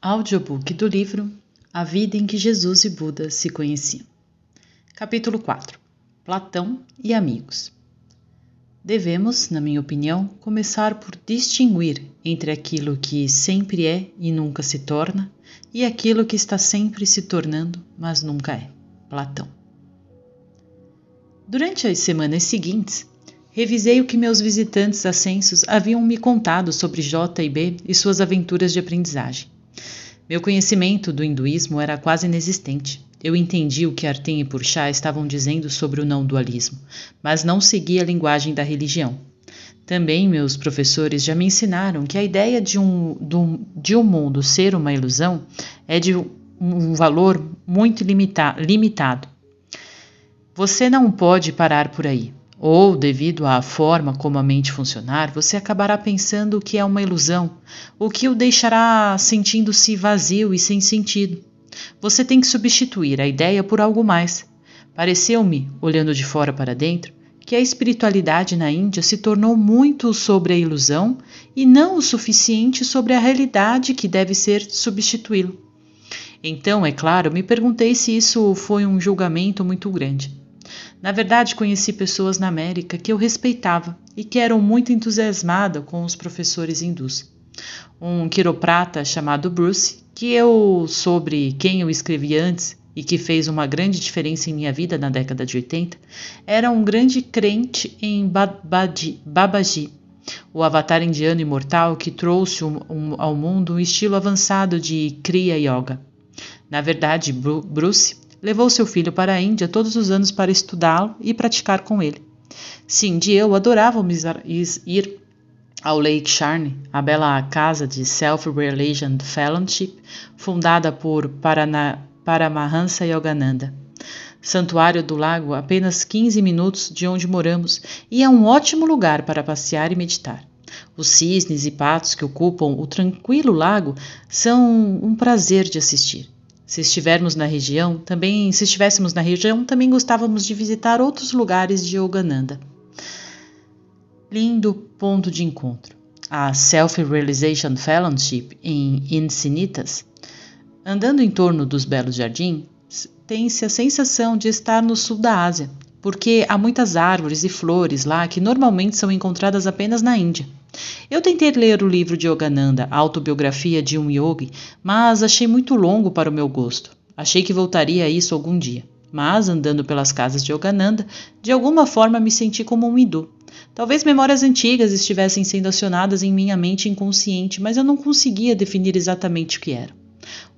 Audiobook do livro A Vida em que Jesus e Buda se conheciam. Capítulo 4. Platão e amigos. Devemos, na minha opinião, começar por distinguir entre aquilo que sempre é e nunca se torna e aquilo que está sempre se tornando, mas nunca é. Platão. Durante as semanas seguintes, revisei o que meus visitantes ascensos haviam me contado sobre J e B e suas aventuras de aprendizagem. Meu conhecimento do hinduísmo era quase inexistente. Eu entendi o que Arten e Purchá estavam dizendo sobre o não-dualismo, mas não segui a linguagem da religião. Também meus professores já me ensinaram que a ideia de um mundo ser uma ilusão é de um valor muito limitado. Você não pode parar por aí. Ou, devido à forma como a mente funcionar, você acabará pensando que é uma ilusão, o que o deixará sentindo-se vazio e sem sentido. Você tem que substituir a ideia por algo mais. Pareceu-me, olhando de fora para dentro, que a espiritualidade na Índia se tornou muito sobre a ilusão e não o suficiente sobre a realidade que deve ser substituí-lo. Então, é claro, me perguntei se isso foi um julgamento muito grande. Na verdade, conheci pessoas na América que eu respeitava e que eram muito entusiasmadas com os professores hindus. Um quiroprata chamado Bruce, sobre quem eu escrevi antes e que fez uma grande diferença em minha vida na década de 80, era um grande crente em Babaji, o avatar indiano imortal que trouxe ao mundo um estilo avançado de Kriya Yoga. Na verdade, Bruce levou seu filho para a Índia todos os anos para estudá-lo e praticar com ele. Cindy e eu adorávamos ir ao Lake Charney, a bela casa de Self-Realization Fellowship, fundada por Paramahansa Yogananda. Santuário do lago, apenas 15 minutos de onde moramos, e é um ótimo lugar para passear e meditar. Os cisnes e patos que ocupam o tranquilo lago são um prazer de assistir. Se estivéssemos na região, também gostávamos de visitar outros lugares de Yogananda. Lindo ponto de encontro. A Self-Realization Fellowship em Encinitas. Andando em torno dos belos jardins, tem-se a sensação de estar no sul da Ásia, porque há muitas árvores e flores lá que normalmente são encontradas apenas na Índia. Eu tentei ler o livro de Yogananda, Autobiografia de um Yogi, mas achei muito longo para o meu gosto. Achei que voltaria a isso algum dia. Mas, andando pelas casas de Yogananda, de alguma forma me senti como um hindu. Talvez memórias antigas estivessem sendo acionadas em minha mente inconsciente, mas eu não conseguia definir exatamente o que era.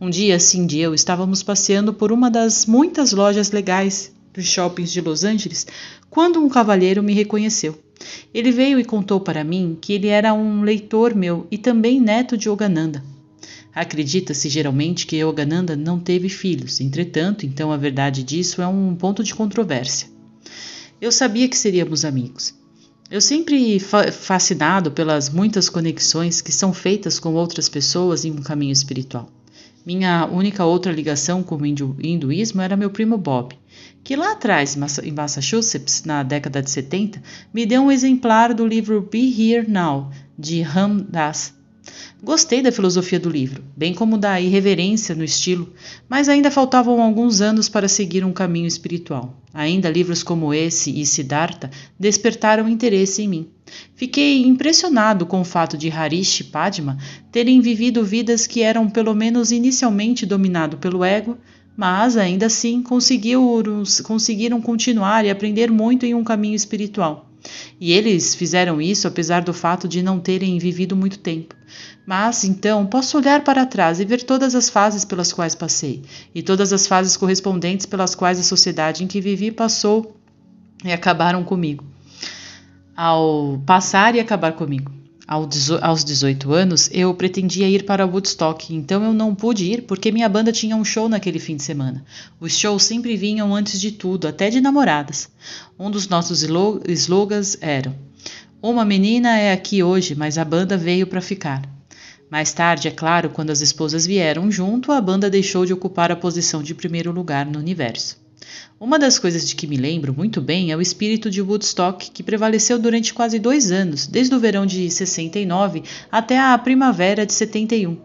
Um dia, Cindy e eu estávamos passeando por uma das muitas lojas legais dos shoppings de Los Angeles, quando um cavalheiro me reconheceu. Ele veio e contou para mim que ele era um leitor meu e também neto de Yogananda. Acredita-se geralmente que Yogananda não teve filhos, entretanto, então a verdade disso é um ponto de controvérsia. Eu sabia que seríamos amigos. Eu sempre fascinado pelas muitas conexões que são feitas com outras pessoas em um caminho espiritual. Minha única outra ligação com o hinduísmo era meu primo Bob, que lá atrás, em Massachusetts, na década de 70, me deu um exemplar do livro Be Here Now, de Ram Dass. Gostei da filosofia do livro, bem como da irreverência no estilo, mas ainda faltavam alguns anos para seguir um caminho espiritual. Ainda livros como esse e Siddhartha despertaram interesse em mim. Fiquei impressionado com o fato de Harish e Padma terem vivido vidas que eram pelo menos inicialmente dominadas pelo ego, mas ainda assim conseguiram continuar e aprender muito em um caminho espiritual. E eles fizeram isso apesar do fato de não terem vivido muito tempo. Mas, então, posso olhar para trás e ver todas as fases pelas quais passei, e todas as fases correspondentes pelas quais a sociedade em que vivi passou e acabaram comigo. Ao passar e acabar comigo. Aos 18 anos, eu pretendia ir para Woodstock, então eu não pude ir porque minha banda tinha um show naquele fim de semana. Os shows sempre vinham antes de tudo, até de namoradas. Um dos nossos slogans era: "Uma menina é aqui hoje, mas a banda veio para ficar." Mais tarde, é claro, quando as esposas vieram junto, a banda deixou de ocupar a posição de primeiro lugar no universo. Uma das coisas de que me lembro muito bem é o espírito de Woodstock, que prevaleceu durante quase 2 anos, desde o verão de 69 até a primavera de 71.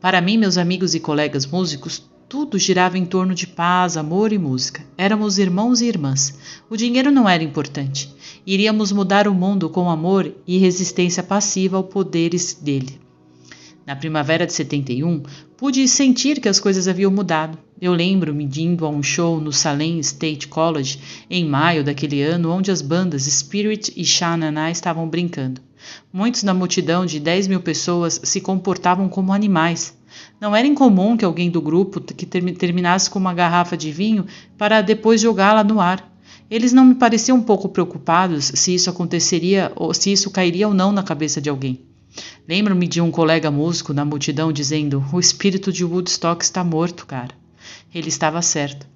Para mim, meus amigos e colegas músicos, tudo girava em torno de paz, amor e música. Éramos irmãos e irmãs. O dinheiro não era importante. Iríamos mudar o mundo com amor e resistência passiva aos poderes dele. Na primavera de 71, pude sentir que as coisas haviam mudado. Eu lembro-me de indo a um show no Salem State College em maio daquele ano, onde as bandas Spirit e Sha-Na-Na estavam brincando. Muitos na multidão de 10 mil pessoas se comportavam como animais. Não era incomum que alguém do grupo que terminasse com uma garrafa de vinho para depois jogá-la no ar. Eles não me pareciam um pouco preocupados se isso aconteceria ou se isso cairia ou não na cabeça de alguém. Lembro-me de um colega músico na multidão dizendo: "O espírito de Woodstock está morto, cara." Ele estava certo.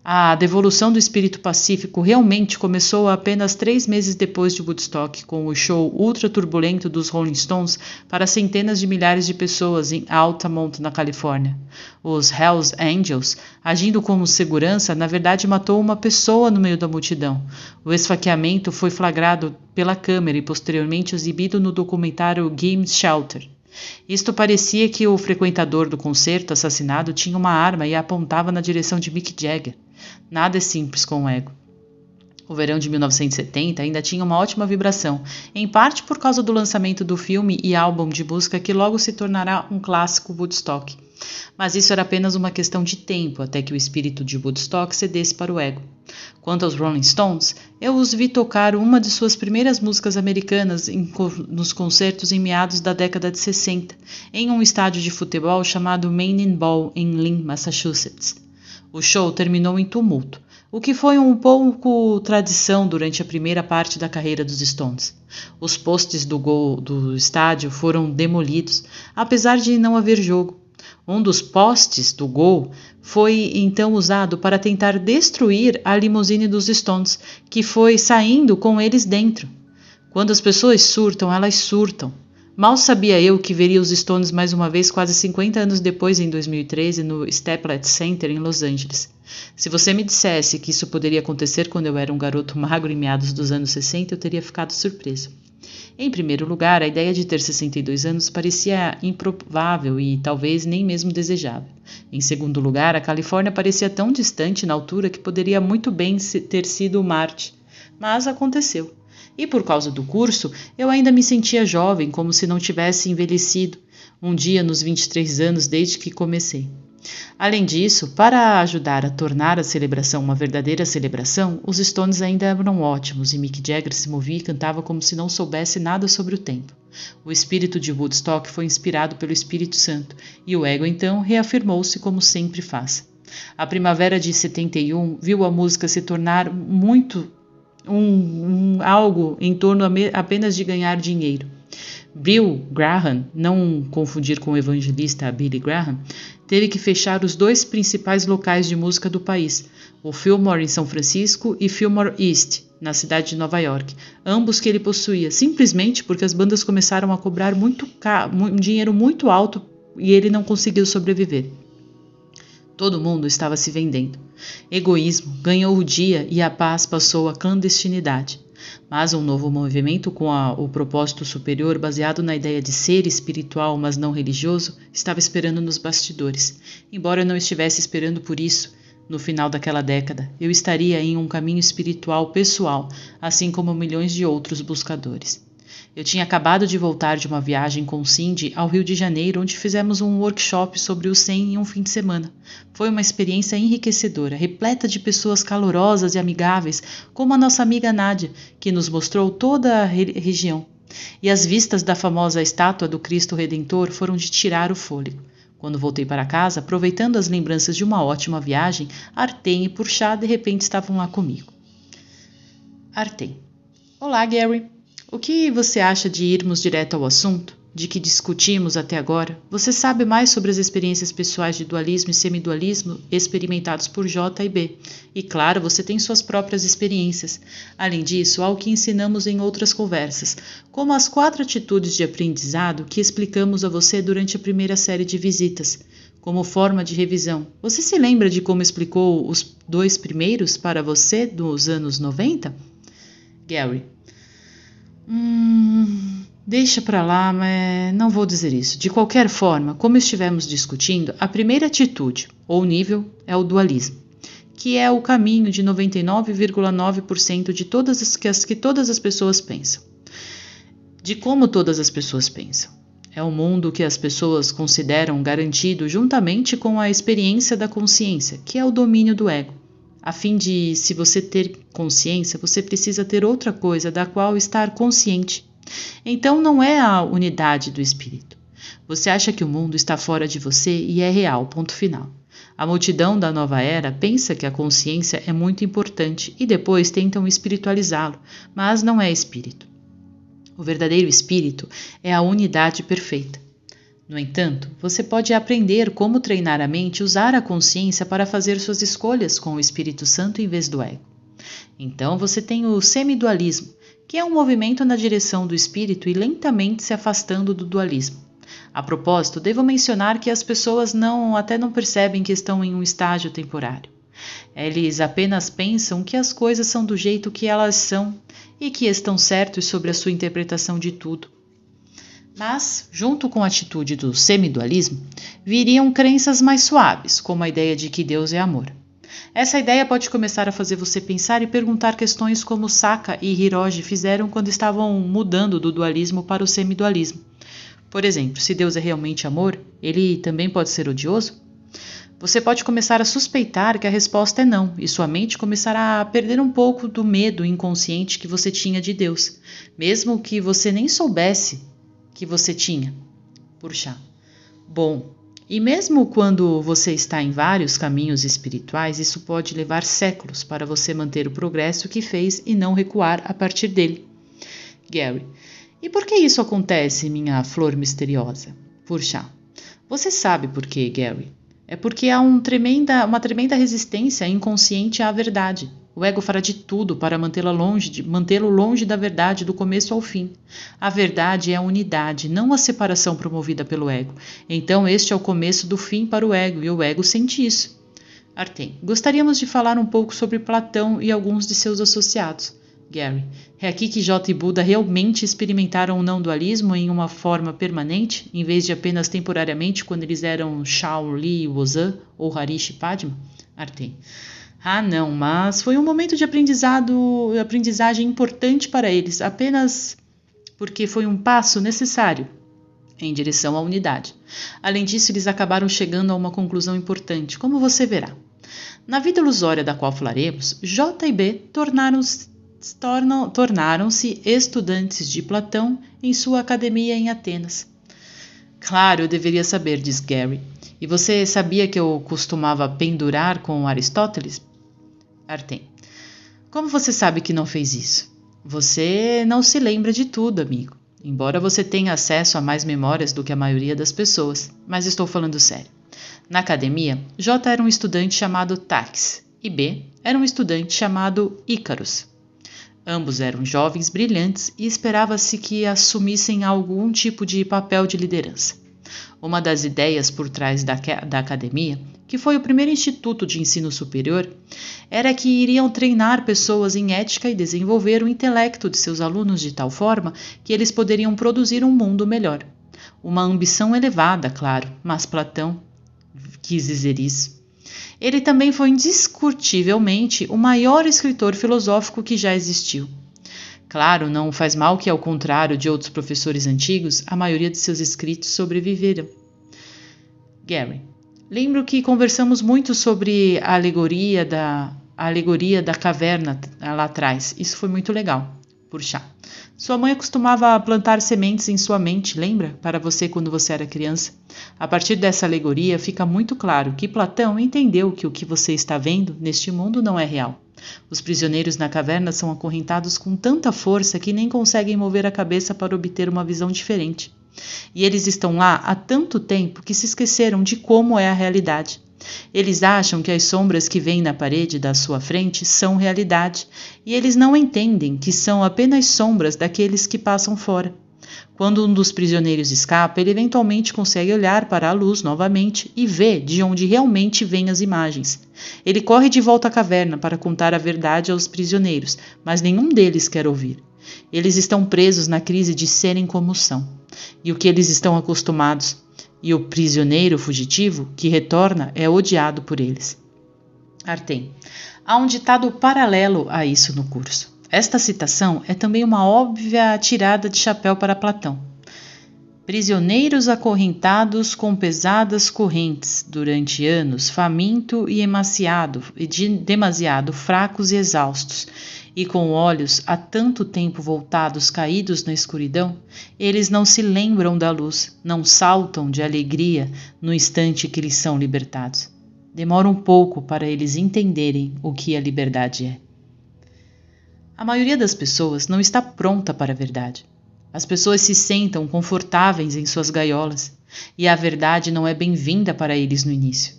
A devolução do espírito pacífico realmente começou apenas 3 meses depois de Woodstock, com o show ultra turbulento dos Rolling Stones para centenas de milhares de pessoas em Altamont, na Califórnia. Os Hells Angels, agindo como segurança, na verdade matou uma pessoa no meio da multidão. O esfaqueamento foi flagrado pela câmera e posteriormente exibido no documentário Gimme Shelter. Isto parecia que o frequentador do concerto assassinado tinha uma arma e a apontava na direção de Mick Jagger. Nada é simples com o ego. O verão de 1970 ainda tinha uma ótima vibração, em parte por causa do lançamento do filme e álbum de música que logo se tornará um clássico Woodstock. Mas isso era apenas uma questão de tempo até que o espírito de Woodstock cedesse para o ego. Quanto aos Rolling Stones, eu os vi tocar uma de suas primeiras músicas americanas nos concertos em meados da década de 60, em um estádio de futebol chamado Manning Ball, em Lynn, Massachusetts. O show terminou em tumulto, o que foi um pouco tradição durante a primeira parte da carreira dos Stones. Os postes do estádio foram demolidos, apesar de não haver jogo. Um dos postes do gol foi então usado para tentar destruir a limusine dos Stones, que foi saindo com eles dentro. Quando as pessoas surtam, elas surtam. Mal sabia eu que veria os Stones mais uma vez quase 50 anos depois, em 2013, no Staples Center, em Los Angeles. Se você me dissesse que isso poderia acontecer quando eu era um garoto magro em meados dos anos 60, eu teria ficado surpreso. Em primeiro lugar, a ideia de ter 62 anos parecia improvável e talvez nem mesmo desejável. Em segundo lugar, a Califórnia parecia tão distante na altura que poderia muito bem ter sido Marte. Mas aconteceu. E por causa do curso, eu ainda me sentia jovem, como se não tivesse envelhecido, um dia nos 23 anos desde que comecei. Além disso, para ajudar a tornar a celebração uma verdadeira celebração, os Stones ainda eram ótimos e Mick Jagger se movia e cantava como se não soubesse nada sobre o tempo. O espírito de Woodstock foi inspirado pelo Espírito Santo e o ego então reafirmou-se como sempre faz. A primavera de 71 viu a música se tornar algo em torno apenas de ganhar dinheiro. Bill Graham, não confundir com o evangelista Billy Graham, teve que fechar os 2 principais locais de música do país, o Fillmore em São Francisco e Fillmore East, na cidade de Nova York, ambos que ele possuía, simplesmente porque as bandas começaram a cobrar um dinheiro muito alto e ele não conseguiu sobreviver. Todo mundo estava se vendendo. Egoísmo ganhou o dia e a paz passou à clandestinidade. Mas um novo movimento com o propósito superior, baseado na ideia de ser espiritual, mas não religioso, estava esperando nos bastidores. Embora eu não estivesse esperando por isso, no final daquela década, eu estaria em um caminho espiritual pessoal, assim como milhões de outros buscadores. Eu tinha acabado de voltar de uma viagem com Cindy ao Rio de Janeiro, onde fizemos um workshop sobre o Zen em um fim de semana. Foi uma experiência enriquecedora, repleta de pessoas calorosas e amigáveis, como a nossa amiga Nádia, que nos mostrou toda a região. E as vistas da famosa estátua do Cristo Redentor foram de tirar o fôlego. Quando voltei para casa, aproveitando as lembranças de uma ótima viagem, Artem e Purchá de repente estavam lá comigo. Artem: Olá, Gary. O que você acha de irmos direto ao assunto, de que discutimos até agora? Você sabe mais sobre as experiências pessoais de dualismo e semidualismo experimentados por J e B. E claro, você tem suas próprias experiências. Além disso, há o que ensinamos em outras conversas, como as 4 atitudes de aprendizado que explicamos a você durante a primeira série de visitas, como forma de revisão. Você se lembra de como explicou os 2 primeiros para você nos anos 90? Gary: Deixa pra lá, mas não vou dizer isso. De qualquer forma, como estivemos discutindo, a primeira atitude, ou nível, é o dualismo, que é o caminho de 99,9% de todas as pessoas pensam. De como todas as pessoas pensam. É o mundo que as pessoas consideram garantido juntamente com a experiência da consciência, que é o domínio do ego. A fim de, se você ter consciência, você precisa ter outra coisa da qual estar consciente. Então não é a unidade do espírito. Você acha que o mundo está fora de você e é real, ponto final. A multidão da nova era pensa que a consciência é muito importante e depois tentam espiritualizá-lo, mas não é espírito. O verdadeiro espírito é a unidade perfeita. No entanto, você pode aprender como treinar a mente e usar a consciência para fazer suas escolhas com o Espírito Santo em vez do ego. Então você tem o semidualismo, que é um movimento na direção do espírito e lentamente se afastando do dualismo. A propósito, devo mencionar que as pessoas até não percebem que estão em um estágio temporário. Eles apenas pensam que as coisas são do jeito que elas são e que estão certos sobre a sua interpretação de tudo. Mas, junto com a atitude do semidualismo, viriam crenças mais suaves, como a ideia de que Deus é amor. Essa ideia pode começar a fazer você pensar e perguntar questões como Saka e Hiroji fizeram quando estavam mudando do dualismo para o semidualismo. Por exemplo, se Deus é realmente amor, ele também pode ser odioso? Você pode começar a suspeitar que a resposta é não, e sua mente começará a perder um pouco do medo inconsciente que você tinha de Deus, mesmo que você nem soubesse que você tinha. Puxa. Bom, e mesmo quando você está em vários caminhos espirituais, isso pode levar séculos para você manter o progresso que fez e não recuar a partir dele. Gary, e por que isso acontece, minha flor misteriosa? Puxa. Você sabe por quê, Gary? É porque há uma tremenda resistência inconsciente à verdade. O ego fará de tudo para mantê-lo longe da verdade do começo ao fim. A verdade é a unidade, não a separação promovida pelo ego. Então este é o começo do fim para o ego, e o ego sente isso. Artem, gostaríamos de falar um pouco sobre Platão e alguns de seus associados. Gary, é aqui que J e Buda realmente experimentaram o não-dualismo em uma forma permanente, em vez de apenas temporariamente quando eles eram Shao Li Wozan ou Harishi Padma? Artem. Ah, não, mas foi um momento de aprendizagem importante para eles, apenas porque foi um passo necessário em direção à unidade. Além disso, eles acabaram chegando a uma conclusão importante, como você verá. Na vida ilusória da qual falaremos, J e B tornaram-se estudantes de Platão em sua academia em Atenas. Claro, eu deveria saber, diz Gary. E você sabia que eu costumava pendurar com Aristóteles? Artem. Como você sabe que não fez isso? Você não se lembra de tudo, amigo. Embora você tenha acesso a mais memórias do que a maioria das pessoas. Mas estou falando sério. Na academia, J era um estudante chamado Tax e B era um estudante chamado Ícaros. Ambos eram jovens brilhantes e esperava-se que assumissem algum tipo de papel de liderança. Uma das ideias por trás da academia, que foi o primeiro instituto de ensino superior, era que iriam treinar pessoas em ética e desenvolver o intelecto de seus alunos de tal forma que eles poderiam produzir um mundo melhor. Uma ambição elevada, claro, mas Platão quis dizer isso. Ele também foi indiscutivelmente o maior escritor filosófico que já existiu. Claro, não faz mal que, ao contrário de outros professores antigos, a maioria de seus escritos sobreviveram. Gary, lembro que conversamos muito sobre a alegoria da caverna lá atrás. Isso foi muito legal. Puxa. Sua mãe costumava plantar sementes em sua mente, lembra? Para você quando você era criança. A partir dessa alegoria fica muito claro que Platão entendeu que o que você está vendo neste mundo não é real. Os prisioneiros na caverna são acorrentados com tanta força que nem conseguem mover a cabeça para obter uma visão diferente. E eles estão lá há tanto tempo que se esqueceram de como é a realidade. Eles acham que as sombras que vêm na parede da sua frente são realidade, e eles não entendem que são apenas sombras daqueles que passam fora. Quando um dos prisioneiros escapa, ele eventualmente consegue olhar para a luz novamente e vê de onde realmente vêm as imagens. Ele corre de volta à caverna para contar a verdade aos prisioneiros, mas nenhum deles quer ouvir. Eles estão presos na crise de serem como são, e o que eles estão acostumados, e o prisioneiro fugitivo que retorna é odiado por eles. Artem. Há um ditado paralelo a isso no curso. Esta citação é também uma óbvia tirada de chapéu para Platão. Prisioneiros acorrentados com pesadas correntes, durante anos, faminto e emaciado, e demasiado fracos e exaustos, e com olhos há tanto tempo voltados caídos na escuridão, eles não se lembram da luz, não saltam de alegria no instante que lhes são libertados. Demora um pouco para eles entenderem o que a liberdade é. A maioria das pessoas não está pronta para a verdade. As pessoas se sentam confortáveis em suas gaiolas, e a verdade não é bem-vinda para eles no início.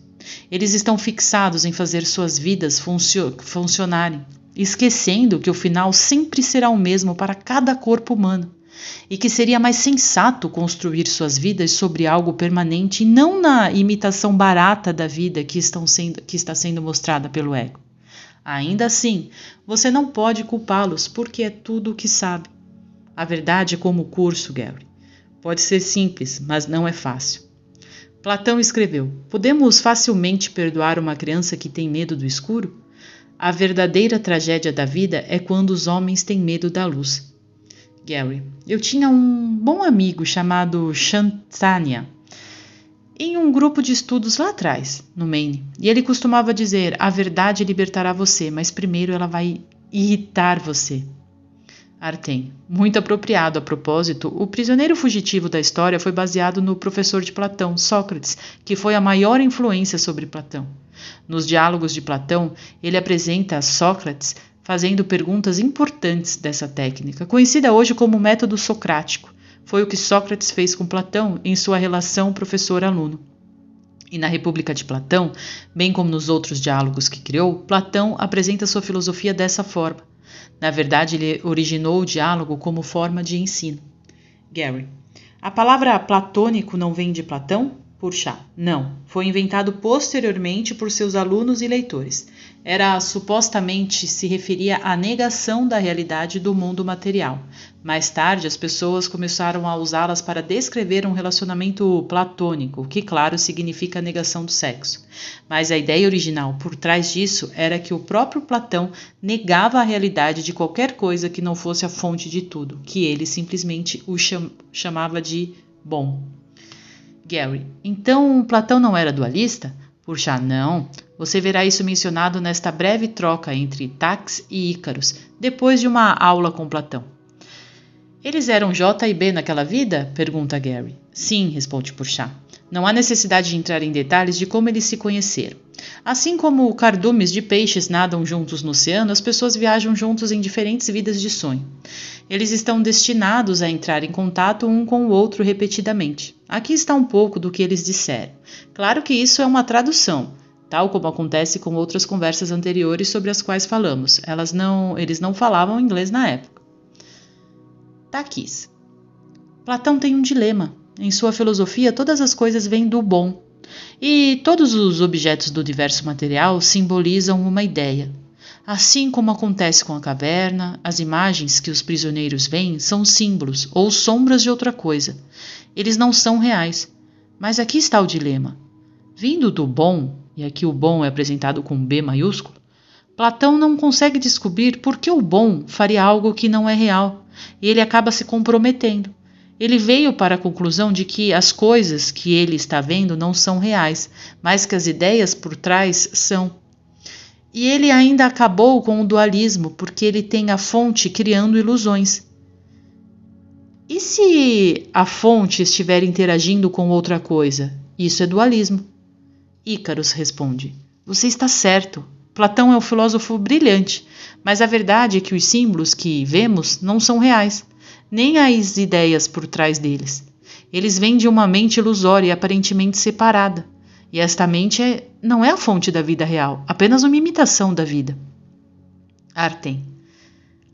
Eles estão fixados em fazer suas vidas funcionarem, esquecendo que o final sempre será o mesmo para cada corpo humano, e que seria mais sensato construir suas vidas sobre algo permanente e não na imitação barata da vida que está sendo mostrada pelo ego. Ainda assim, você não pode culpá-los porque é tudo o que sabe. A verdade é como o curso, Gary. Pode ser simples, mas não é fácil. Platão escreveu: podemos facilmente perdoar uma criança que tem medo do escuro? A verdadeira tragédia da vida é quando os homens têm medo da luz. Gary, eu tinha um bom amigo chamado Shantanya, em um grupo de estudos lá atrás, no Maine, e ele costumava dizer: a verdade libertará você, mas primeiro ela vai irritar você. Artem, muito apropriado. A propósito, o prisioneiro fugitivo da história foi baseado no professor de Platão, Sócrates, que foi a maior influência sobre Platão. Nos diálogos de Platão, ele apresenta Sócrates fazendo perguntas importantes dessa técnica, conhecida hoje como método socrático. Foi o que Sócrates fez com Platão em sua relação professor-aluno. E na República de Platão, bem como nos outros diálogos que criou, Platão apresenta sua filosofia dessa forma. Na verdade, ele originou o diálogo como forma de ensino. Gary, a palavra platônico não vem de Platão? Porchat, não. Foi inventado posteriormente por seus alunos e leitores. Supostamente se referia à negação da realidade do mundo material. Mais tarde, as pessoas começaram a usá-las para descrever um relacionamento platônico, que, claro, significa negação do sexo. Mas a ideia original por trás disso era que o próprio Platão negava a realidade de qualquer coisa que não fosse a fonte de tudo, que ele simplesmente o chamava de bom. Gary, então Platão não era dualista? Porchat, não. Você verá isso mencionado nesta breve troca entre Tax e Ícaros, depois de uma aula com Platão. Eles eram J e B naquela vida? Pergunta Gary. Sim, responde Porchat. Não há necessidade de entrar em detalhes de como eles se conheceram. Assim como cardumes de peixes nadam juntos no oceano, as pessoas viajam juntos em diferentes vidas de sonho. Eles estão destinados a entrar em contato um com o outro repetidamente. Aqui está um pouco do que eles disseram. Claro que isso é uma tradução, tal como acontece com outras conversas anteriores sobre as quais falamos. Eles não falavam inglês na época. Taquis. Platão tem um dilema. Em sua filosofia, todas as coisas vêm do bom. E todos os objetos do universo material simbolizam uma ideia. Assim como acontece com a caverna, as imagens que os prisioneiros veem são símbolos ou sombras de outra coisa. Eles não são reais. Mas aqui está o dilema. Vindo do bom, e aqui o bom é apresentado com B maiúsculo, Platão não consegue descobrir por que o bom faria algo que não é real, e ele acaba se comprometendo. Ele veio para a conclusão de que as coisas que ele está vendo não são reais, mas que as ideias por trás são. E ele ainda acabou com o dualismo, porque ele tem a fonte criando ilusões. E se a fonte estiver interagindo com outra coisa? Isso é dualismo. Ícaros responde: você está certo. Platão é um filósofo brilhante, mas a verdade é que os símbolos que vemos não são reais, nem as ideias por trás deles. Eles vêm de uma mente ilusória e aparentemente separada. E esta mente não é a fonte da vida real, apenas uma imitação da vida. Artem.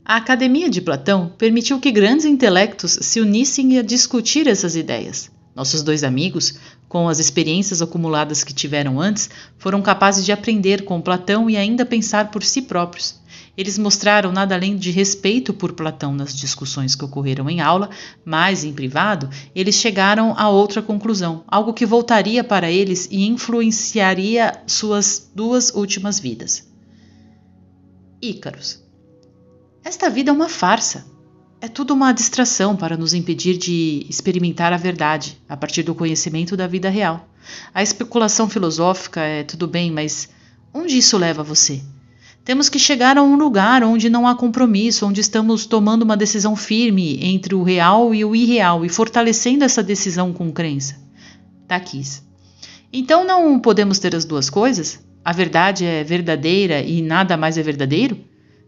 A Academia de Platão permitiu que grandes intelectos se unissem a discutir essas ideias. Nossos dois amigos com as experiências acumuladas que tiveram antes, foram capazes de aprender com Platão e ainda pensar por si próprios. Eles mostraram nada além de respeito por Platão nas discussões que ocorreram em aula, mas, em privado, eles chegaram a outra conclusão, algo que voltaria para eles e influenciaria suas 2 últimas vidas. Ícaros. Esta vida é uma farsa. É tudo uma distração para nos impedir de experimentar a verdade a partir do conhecimento da vida real. A especulação filosófica é tudo bem, mas onde isso leva você? Temos que chegar a um lugar onde não há compromisso, onde estamos tomando uma decisão firme entre o real e o irreal e fortalecendo essa decisão com crença. Takis. Então não podemos ter as 2 coisas? A verdade é verdadeira e nada mais é verdadeiro?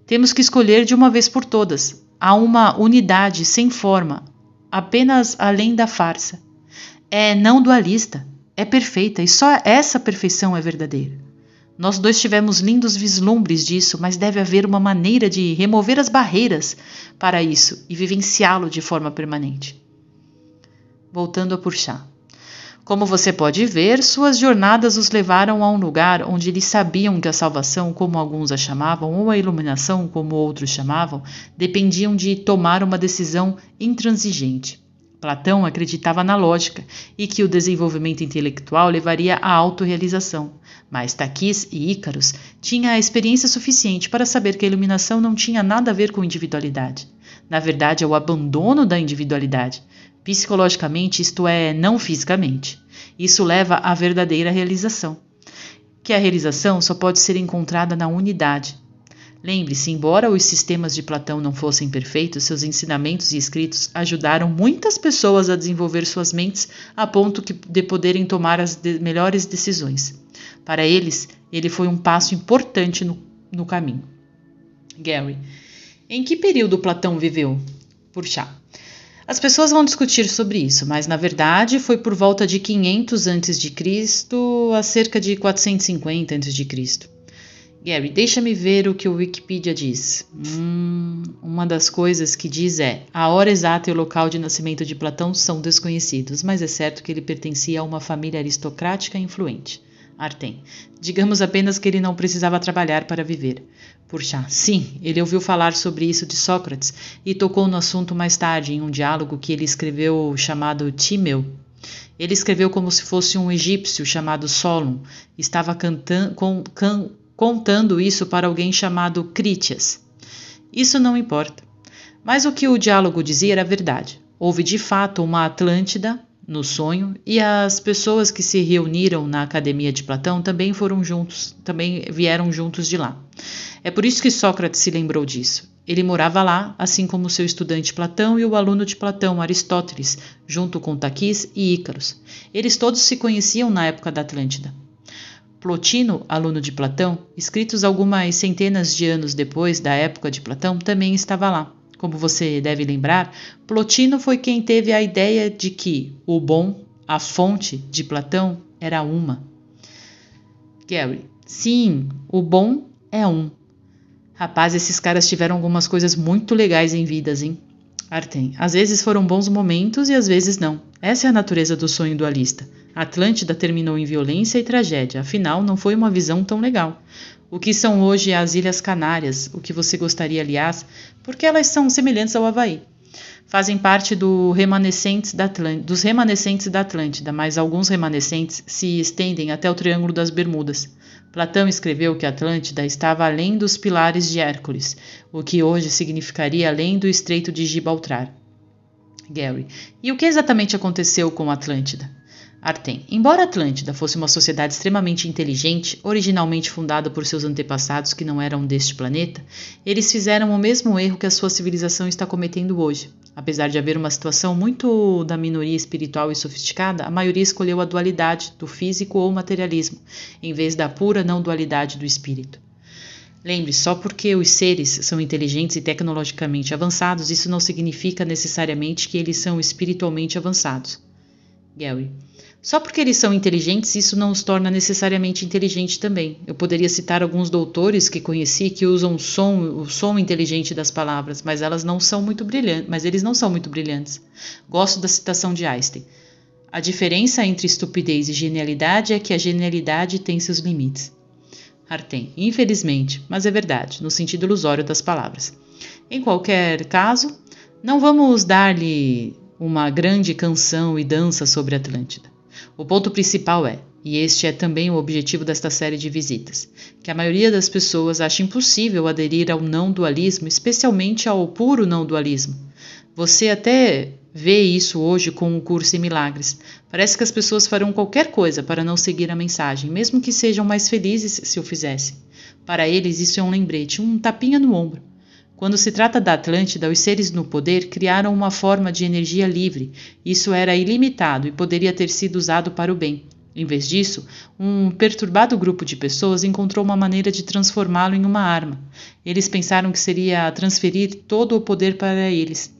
Temos que escolher de uma vez por todas. Há uma unidade sem forma, apenas além da farsa. É não dualista, é perfeita e só essa perfeição é verdadeira. Nós 2 tivemos lindos vislumbres disso, mas deve haver uma maneira de remover as barreiras para isso e vivenciá-lo de forma permanente. Voltando a Purchá. Como você pode ver, suas jornadas os levaram a um lugar onde eles sabiam que a salvação, como alguns a chamavam, ou a iluminação, como outros chamavam, dependiam de tomar uma decisão intransigente. Platão acreditava na lógica e que o desenvolvimento intelectual levaria à autorrealização, mas Takis e Ícaros tinham a experiência suficiente para saber que a iluminação não tinha nada a ver com individualidade. Na verdade, é o abandono da individualidade. Psicologicamente, isto é, não fisicamente. Isso leva à verdadeira realização, que a realização só pode ser encontrada na unidade. Lembre-se, embora os sistemas de Platão não fossem perfeitos, seus ensinamentos e escritos ajudaram muitas pessoas a desenvolver suas mentes a ponto de poderem tomar as melhores decisões. Para eles, ele foi um passo importante no caminho. Gary. Em que período Platão viveu? Purchá. As pessoas vão discutir sobre isso, mas na verdade foi por volta de 500 a.C. a cerca de 450 a.C. Gary, deixa-me ver o que o Wikipedia diz. Uma das coisas que diz é: a hora exata e o local de nascimento de Platão são desconhecidos, mas é certo que ele pertencia a uma família aristocrática influente. Artem. Digamos apenas que ele não precisava trabalhar para viver. Purchá. Sim, ele ouviu falar sobre isso de Sócrates e tocou no assunto mais tarde em um diálogo que ele escreveu chamado Timeu. Ele escreveu como se fosse um egípcio chamado Solon. Estava contando isso para alguém chamado Critias. Isso não importa. Mas o que o diálogo dizia era verdade. Houve de fato uma Atlântida no sonho e as pessoas que se reuniram na academia de Platão também vieram juntos de lá. É por isso que Sócrates se lembrou disso. Ele morava lá, assim como seu estudante Platão e o aluno de Platão, Aristóteles, junto com Takis e Ícaros. Eles todos se conheciam na época da Atlântida. Plotino, aluno de Platão, escritos algumas centenas de anos depois da época de Platão, também estava lá. Como você deve lembrar, Plotino foi quem teve a ideia de que o bom, a fonte de Platão, era uma. Gary. Sim, o bom é um. Rapaz, esses caras tiveram algumas coisas muito legais em vidas, hein? Artem. Às vezes foram bons momentos e às vezes não. Essa é a natureza do sonho dualista. A Atlântida terminou em violência e tragédia, afinal não foi uma visão tão legal. O que são hoje as Ilhas Canárias, o que você gostaria, aliás, porque elas são semelhantes ao Havaí. Fazem parte dos remanescentes da Atlântida, mas alguns remanescentes se estendem até o Triângulo das Bermudas. Platão escreveu que a Atlântida estava além dos Pilares de Hércules, o que hoje significaria além do Estreito de Gibraltar. Gary. E o que exatamente aconteceu com a Atlântida? Artem. Embora a Atlântida fosse uma sociedade extremamente inteligente, originalmente fundada por seus antepassados que não eram deste planeta, eles fizeram o mesmo erro que a sua civilização está cometendo hoje. Apesar de haver uma situação muito da minoria espiritual e sofisticada, a maioria escolheu a dualidade do físico ou materialismo, em vez da pura não dualidade do espírito. Lembre, só porque os seres são inteligentes e tecnologicamente avançados, isso não significa necessariamente que eles são espiritualmente avançados. Gary. Só porque eles são inteligentes, isso não os torna necessariamente inteligentes também. Eu poderia citar alguns doutores que conheci que usam o som inteligente das palavras, mas eles não são muito brilhantes. Gosto da citação de Einstein. A diferença entre estupidez e genialidade é que a genialidade tem seus limites. Artem, infelizmente, mas é verdade, no sentido ilusório das palavras. Em qualquer caso, não vamos dar-lhe uma grande canção e dança sobre Atlântida. O ponto principal é, e este é também o objetivo desta série de visitas, que a maioria das pessoas acha impossível aderir ao não-dualismo, especialmente ao puro não-dualismo. Você até vê isso hoje com o curso em milagres. Parece que as pessoas farão qualquer coisa para não seguir a mensagem, mesmo que sejam mais felizes se o fizessem. Para eles isso é um lembrete, um tapinha no ombro. Quando se trata da Atlântida, os seres no poder criaram uma forma de energia livre. Isso era ilimitado e poderia ter sido usado para o bem. Em vez disso, um perturbado grupo de pessoas encontrou uma maneira de transformá-lo em uma arma. Eles pensaram que seria transferir todo o poder para eles.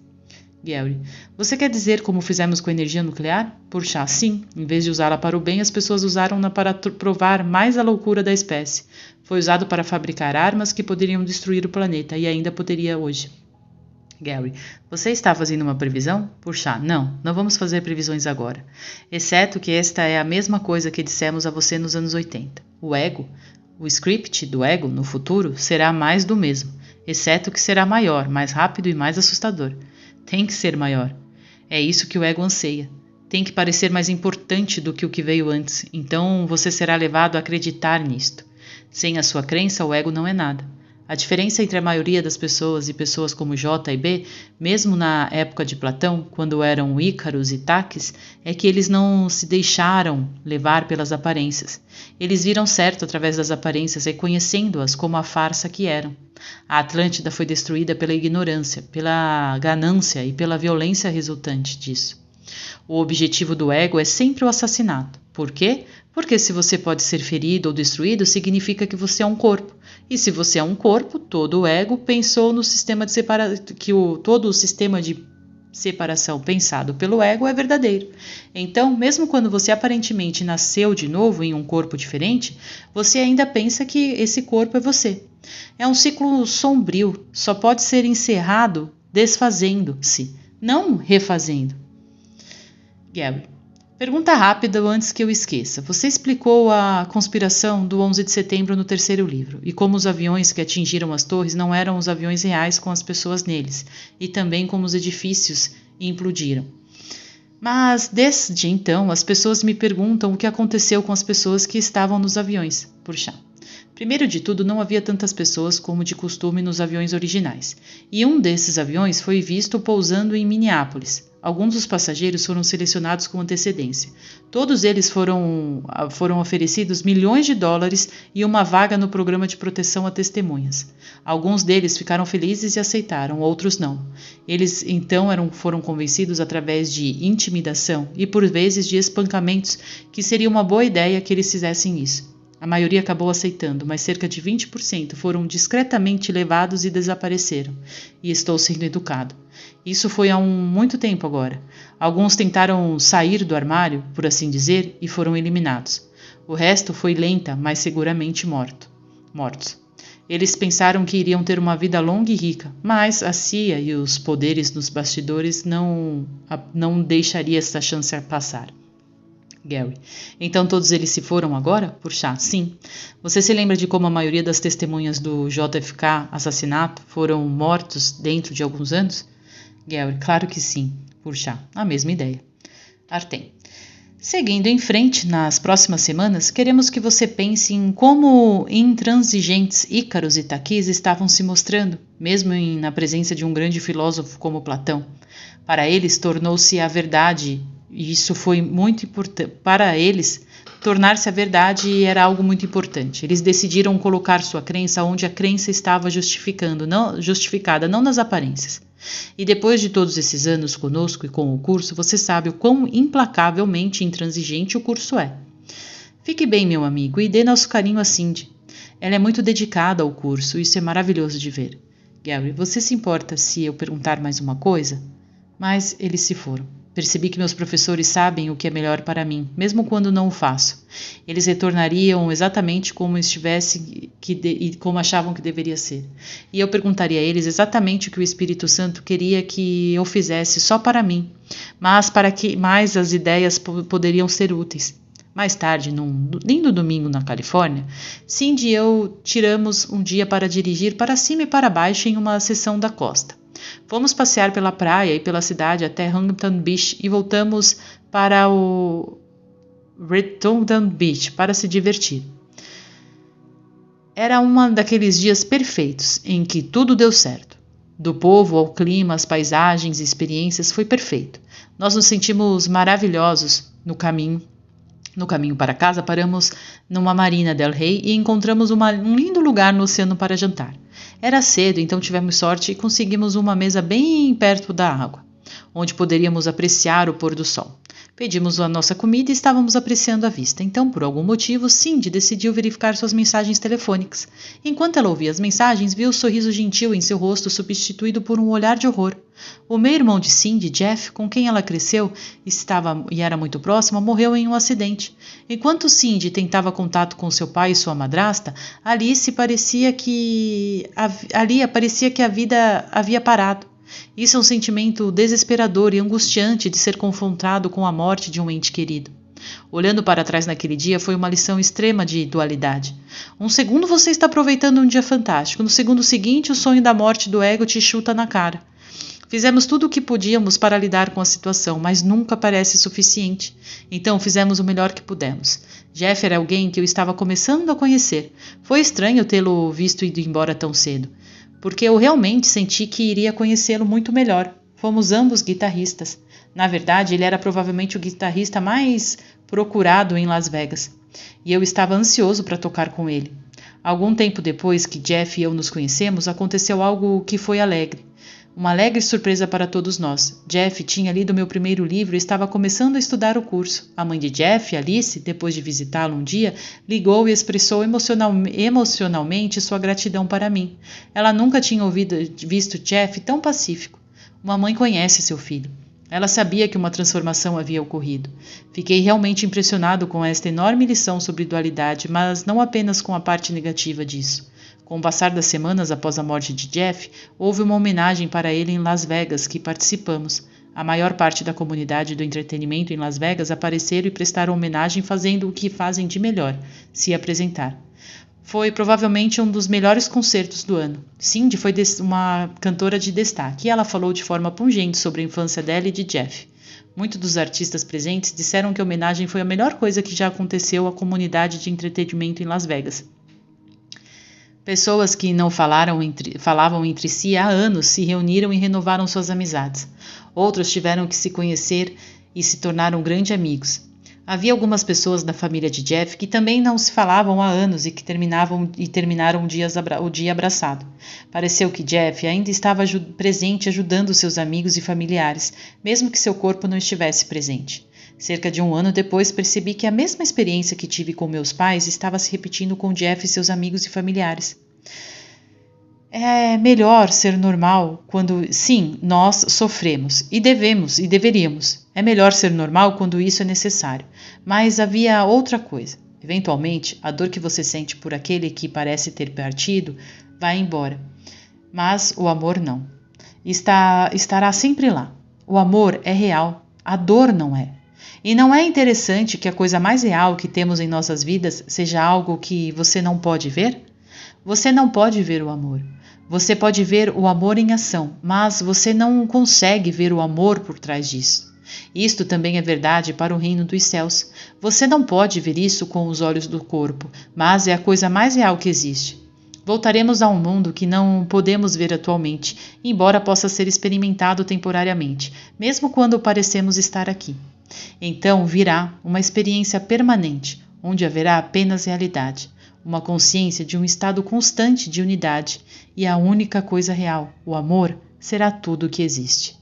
Gary, você quer dizer como fizemos com a energia nuclear? Puxa, sim. Em vez de usá-la para o bem, as pessoas usaram-na para provar mais a loucura da espécie. Foi usado para fabricar armas que poderiam destruir o planeta e ainda poderia hoje. Gary, você está fazendo uma previsão? Puxa, não vamos fazer previsões agora. Exceto que esta é a mesma coisa que dissemos a você nos anos 80. O ego, o script do ego no futuro será mais do mesmo, exceto que será maior, mais rápido e mais assustador. Tem que ser maior. É isso que o ego anseia. Tem que parecer mais importante do que o que veio antes, então você será levado a acreditar nisto. Sem a sua crença, o ego não é nada. A diferença entre a maioria das pessoas e pessoas como J e B, mesmo na época de Platão, quando eram Ícaros e Taques, é que eles não se deixaram levar pelas aparências. Eles viram certo através das aparências, reconhecendo-as como a farsa que eram. A Atlântida foi destruída pela ignorância, pela ganância e pela violência resultante disso. O objetivo do ego é sempre o assassinato. Por quê? Porque se você pode ser ferido ou destruído, significa que você é um corpo. E se você é um corpo, todo o ego pensou no sistema de todo o sistema de separação pensado pelo ego é verdadeiro. Então, mesmo quando você aparentemente nasceu de novo em um corpo diferente, você ainda pensa que esse corpo é você. É um ciclo sombrio, só pode ser encerrado desfazendo-se, não refazendo. Gary, pergunta rápida antes que eu esqueça. Você explicou a conspiração do 11 de setembro no terceiro livro e como os aviões que atingiram as torres não eram os aviões reais com as pessoas neles e também como os edifícios implodiram. Mas desde então as pessoas me perguntam o que aconteceu com as pessoas que estavam nos aviões. Puxa. Primeiro de tudo, não havia tantas pessoas como de costume nos aviões originais, e um desses aviões foi visto pousando em Minneapolis. Alguns dos passageiros foram selecionados com antecedência. Todos eles foram oferecidos milhões de dólares e uma vaga no programa de proteção a testemunhas. Alguns deles ficaram felizes e aceitaram, outros não. Eles então foram convencidos através de intimidação e por vezes de espancamentos que seria uma boa ideia que eles fizessem isso. A maioria acabou aceitando, mas cerca de 20% foram discretamente levados e desapareceram. E estou sendo educado. Isso foi há muito tempo agora. Alguns tentaram sair do armário, por assim dizer, e foram eliminados. O resto foi lenta, mas seguramente mortos. Eles pensaram que iriam ter uma vida longa e rica, mas a CIA e os poderes nos bastidores não deixaria essa chance passar. Gary, então todos eles se foram agora? Puxa, sim. Você se lembra de como a maioria das testemunhas do JFK assassinato foram mortos dentro de alguns anos? Gary, claro que sim. Puxa, a mesma ideia. Artem. Seguindo em frente, nas próximas semanas, queremos que você pense em como intransigentes Ícaros e Taquis estavam se mostrando, mesmo na presença de um grande filósofo como Platão. Para eles, tornou-se a verdade. E isso foi muito importante. Para eles, tornar-se a verdade era algo muito importante. Eles decidiram colocar sua crença onde a crença estava justificada, não nas aparências. E depois de todos esses anos conosco e com o curso, você sabe o quão implacavelmente intransigente o curso é. Fique bem, meu amigo, e dê nosso carinho a Cindy. Ela é muito dedicada ao curso, isso é maravilhoso de ver. Gary, você se importa se eu perguntar mais uma coisa? Mas eles se foram. Percebi que meus professores sabem o que é melhor para mim, mesmo quando não o faço. Eles retornariam exatamente como e como achavam que deveria ser. E eu perguntaria a eles exatamente o que o Espírito Santo queria que eu fizesse só para mim, mas para que mais as ideias poderiam ser úteis. Mais tarde, num lindo domingo na Califórnia, Cindy e eu tiramos um dia para dirigir para cima e para baixo em uma seção da costa. Fomos passear pela praia e pela cidade até Huntington Beach e voltamos para o Redundant Beach para se divertir. Era um daqueles dias perfeitos em que tudo deu certo. Do povo ao clima, as paisagens e experiências foi perfeito. Nós nos sentimos maravilhosos no caminho. No caminho para casa, paramos numa Marina del Rey e encontramos um lindo lugar no oceano para jantar. Era cedo, então tivemos sorte e conseguimos uma mesa bem perto da água, onde poderíamos apreciar o pôr do sol. Pedimos a nossa comida e estávamos apreciando a vista. Então, por algum motivo, Cindy decidiu verificar suas mensagens telefônicas. Enquanto ela ouvia as mensagens, viu o sorriso gentil em seu rosto substituído por um olhar de horror. O meio-irmão de Cindy, Jeff, com quem ela cresceu e era muito próxima, morreu em um acidente. Enquanto Cindy tentava contato com seu pai e sua madrasta, parecia que a vida havia parado. Isso é um sentimento desesperador e angustiante de ser confrontado com a morte de um ente querido. Olhando para trás naquele dia, foi uma lição extrema de dualidade. Um segundo você está aproveitando um dia fantástico, no segundo seguinte o sonho da morte do ego te chuta na cara. Fizemos tudo o que podíamos para lidar com a situação, mas nunca parece suficiente. Então fizemos o melhor que pudemos. Jeff era alguém que eu estava começando a conhecer. Foi estranho tê-lo visto indo embora tão cedo, porque eu realmente senti que iria conhecê-lo muito melhor. Fomos ambos guitarristas. Na verdade, ele era provavelmente o guitarrista mais procurado em Las Vegas, e eu estava ansioso para tocar com ele. Algum tempo depois que Jeff e eu nos conhecemos, aconteceu algo que foi alegre. Uma alegre surpresa para todos nós. Jeff tinha lido meu primeiro livro e estava começando a estudar o curso. A mãe de Jeff, Alice, depois de visitá-lo um dia, ligou e expressou emocionalmente sua gratidão para mim. Ela nunca tinha visto Jeff tão pacífico. Uma mãe conhece seu filho. Ela sabia que uma transformação havia ocorrido. Fiquei realmente impressionado com esta enorme lição sobre dualidade, mas não apenas com a parte negativa disso. Com o passar das semanas após a morte de Jeff, houve uma homenagem para ele em Las Vegas que participamos. A maior parte da comunidade do entretenimento em Las Vegas apareceram e prestaram homenagem fazendo o que fazem de melhor, se apresentar. Foi provavelmente um dos melhores concertos do ano. Cindy foi uma cantora de destaque e ela falou de forma pungente sobre a infância dela e de Jeff. Muitos dos artistas presentes disseram que a homenagem foi a melhor coisa que já aconteceu à comunidade de entretenimento em Las Vegas. Pessoas que não falavam entre si há anos se reuniram e renovaram suas amizades. Outros tiveram que se conhecer e se tornaram grandes amigos. Havia algumas pessoas da família de Jeff que também não se falavam há anos e que terminaram o dia abraçado. Pareceu que Jeff ainda estava presente ajudando seus amigos e familiares, mesmo que seu corpo não estivesse presente. Cerca de um ano depois, percebi que a mesma experiência que tive com meus pais estava se repetindo com Jeff e seus amigos e familiares. É melhor ser normal quando, sim, nós sofremos, e deveríamos. É melhor ser normal quando isso é necessário. Mas havia outra coisa. Eventualmente, a dor que você sente por aquele que parece ter partido vai embora. Mas o amor não. Estará sempre lá. O amor é real, a dor não é. E não é interessante que a coisa mais real que temos em nossas vidas seja algo que você não pode ver? Você não pode ver o amor. Você pode ver o amor em ação, mas você não consegue ver o amor por trás disso. Isto também é verdade para o reino dos céus. Você não pode ver isso com os olhos do corpo, mas é a coisa mais real que existe. Voltaremos a um mundo que não podemos ver atualmente, embora possa ser experimentado temporariamente, mesmo quando parecemos estar aqui. Então virá uma experiência permanente, onde haverá apenas realidade, uma consciência de um estado constante de unidade, e a única coisa real, o amor, será tudo o que existe.